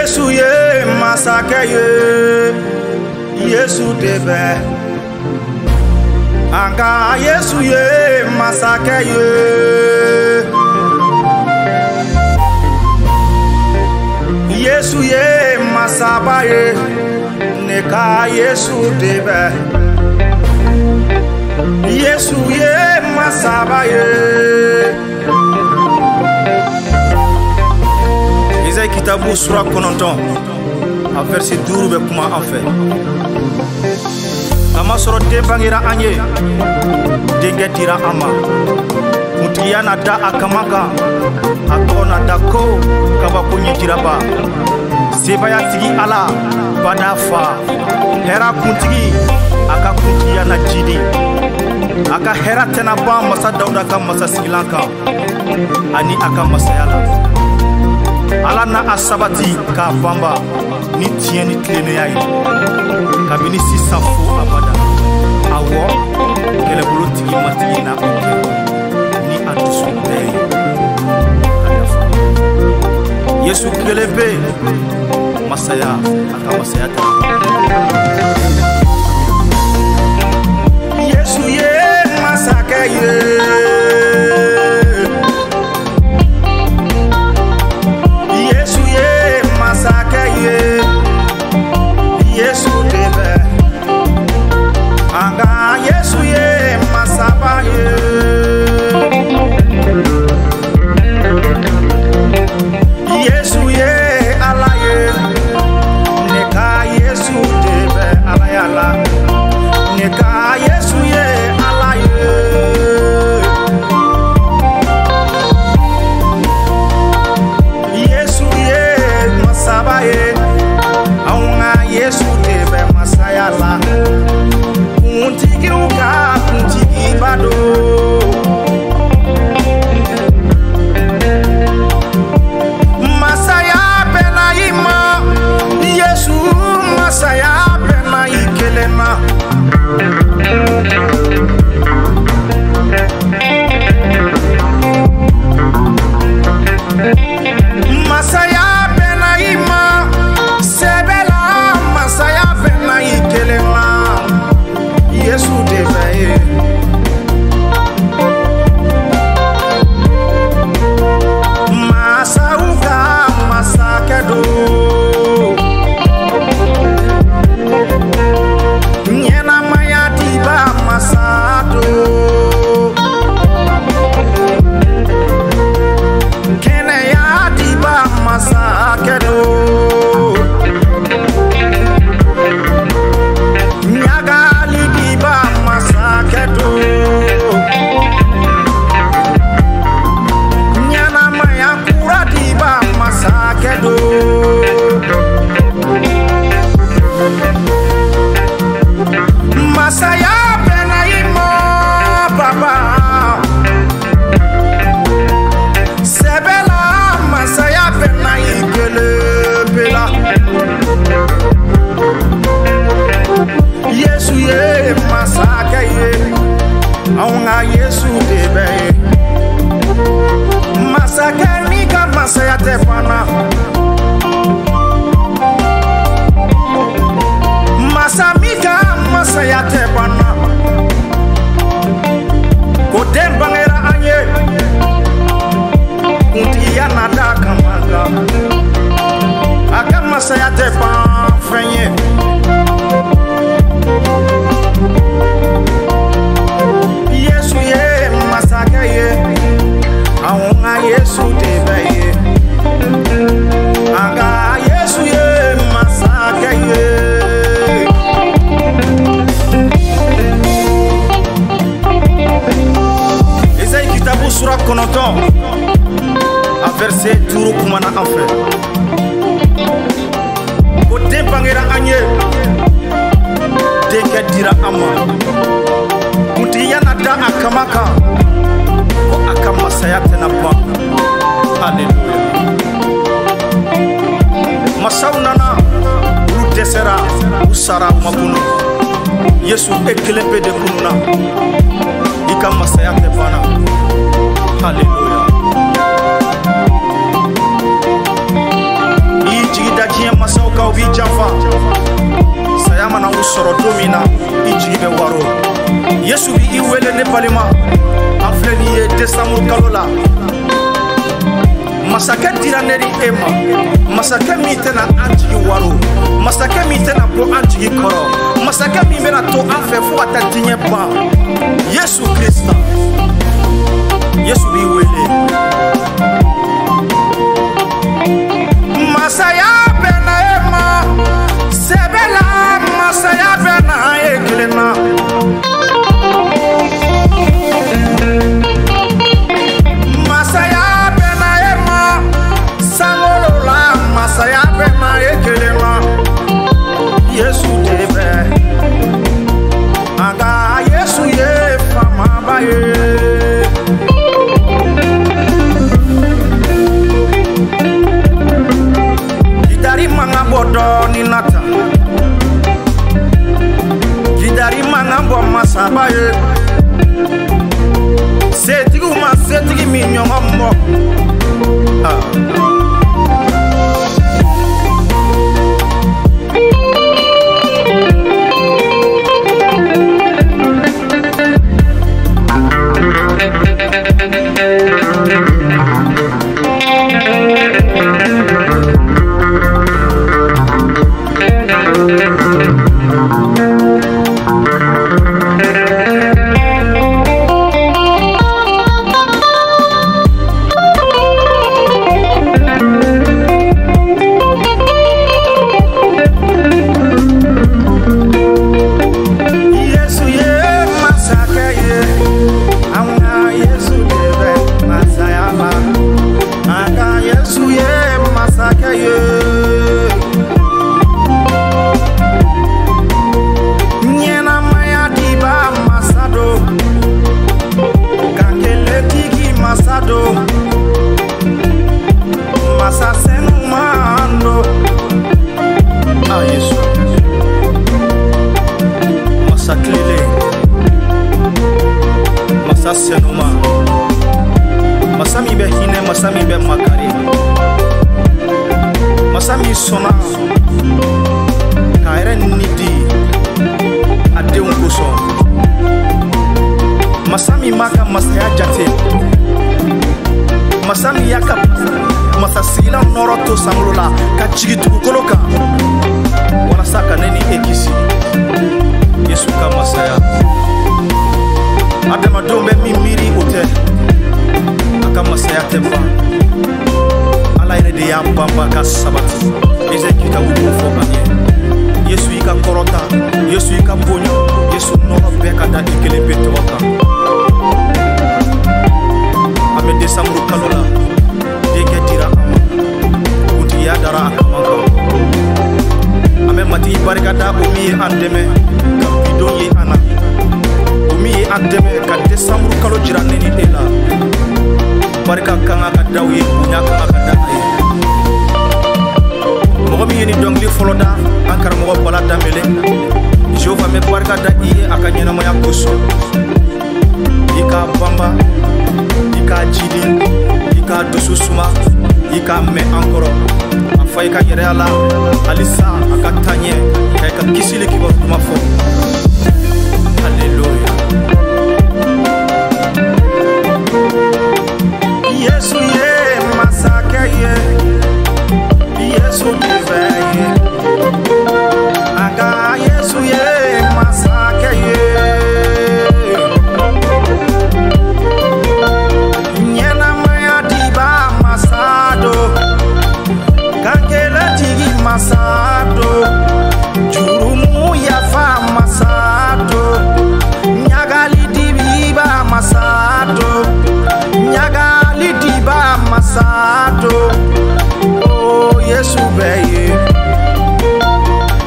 Yesu ye masake ye, Yesu debe. Anga Yesu ye masake ye, Yesu ye masaba ye, neka Yesu debe. Yesu ye masaba ye. Isaïe kitabu sura kononton a verset 12 be kuma an fɛ. Ama sɔrɔ den bangera an ye, denkɛ dira an ma. Kuntigiya na da a kama kan, a tɔgɔ na da ko kabako ɲɛjiraba. Sebaya tigi Ala bada fa, hɛra kuntigi a ka kuntigiya na jidi. A ka hɛra tɛna ban masa Dawuda ka masasigilan kan ani a ka masaya la. Ala na a sabati k'a banba ni tiɲɛ ni tilennenya ye, kabini sisan fo abada. Awɔ, kɛlɛbolotigi matigi na o kɛ ni a dusu bɛɛ ye ka dafa. Yesu kelen bɛ masaya, a ka masaya tɛ. Yesu ye masakɛ ye, Yesu ye masakɛ ye, Yesu debe. Anga Yesu ye masaba ye, Yesu ye Ala ye, neka Yesu debe Ala yala, neka Yesu ye Ala ye. Yesu ye masaba ye, anga Yesu debe masaya la. Kuntigi uka kuntigi bado, masaya bena ima, Yesu masaya bena ikelema. Masaya bena ima, sebela masaya bena ikelema. Yesu debe. Masa uka masa kedo, nyena maya tiba masa do, kene ya tiba masa kedo. Masaya bena imo baba, sebela masaya bena ikele bela. Yesu ye masaka ye, aunga Yesu debe. Masaka nika masaya tepana, masamika masaya tepana. Koden bangera anye, kuntiya nada kamanga, aka masaya tepan fenye. Yesu ye masaka ye, aunga Yesu debe ye. Anga Yesu ye masaka ye. Isaïe kitabu sura kononton a verset 5 kumana an fɛ. Ko den bangera an ye, denkɛ dira an ma. Kuntigiya na da a kama kan, ko a ka masaya tɛna ban. Alléluia. Masaw nana, olu dɛsɛra, u sara u ma kunu. Yesu e kelen pe de kununa, i ka masaya tɛ banna. Alléluia. I jigi da diɲɛ masaw ka u b'i janfa saya mana u sɔrɔ don min na I jigi bɛ waro Yesu bi I wele ne balima an filɛ nin ye décembre kalo la masakɛ dira ne ni e ma masakɛ min tɛna an jigi waro masakɛ min tɛna bɔ an jigi kɔrɔ masakɛ min bɛna to an fɛ fo ka taa diɲɛ ban Yesu Krista Yesu b'i wele masaya bɛna e ma sɛbɛ la masaya bɛna e kelen na masaya bɛna e ma sangolo la masaya bɛna e kelen na Yesu de bɛ aga Yesu ye famaba ye Gidari manga bodo ni nata Gidari manga bo masaba ye Setigi mi nyongo mbo Senuma Masami be hine masami be makari Masami sona Kaire nidi Ade unkuso Masami maka masaya jate Masami yaka Masasila noroto samlula Kachigi tukukoloka Wana saka neni ekisi Yesu ka masaya Adama dombe mimiri ute Aka masaya temba Ala ine de ya bamba ka sabati Eze kita ubu fobanye Yesu ika korota Yesu ika bonyo Yesu noro beka da ikele bete waka Ame desamuru kalola Dege dira ama Kuti ya dara akamaka Ame mati barikada umi andeme Kapido ye ana Umi andeme ka décembre kalo jira neni ela barika kanga ka dawi bunya kanga ka dae mogo mi yeni dongli foloda ankar mogo bala damele jova me barika da iye akanyena moya koso ika bamba ika jidi ika dususuma ika me ankoro afai ka yere ala alisa akatanye ka kisili kibo mafo Hallelujah Yesu ye masake ye Yesu dive ye Aga Yesu ye masake ye Nyena maya diba masado Kankele tigi masado Jurumu yafa masado Nyagali dibiba masado Nyagali diba masado Oh Yesu beye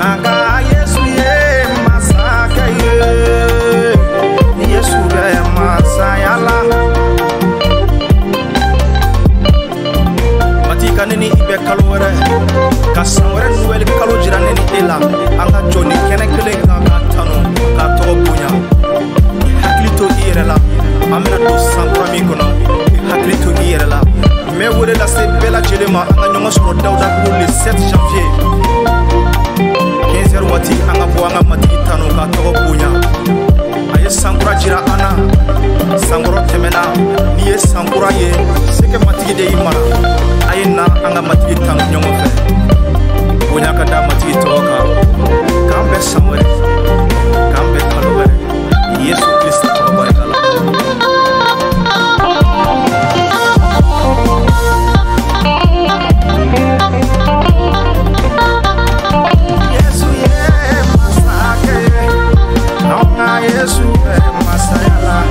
Aga Yesu ye masake ye Yesu beye masayala Matika nini ibe kalore Kasawere nuwele kalo jira nini ela Anga joni kene kele kaka tano Kato bunya Haklito irela Amena do sampura mikono Haklito irela Me wole la se bela jelema Anga nyongo soro dauda pour le 7 janvier Yesu masaya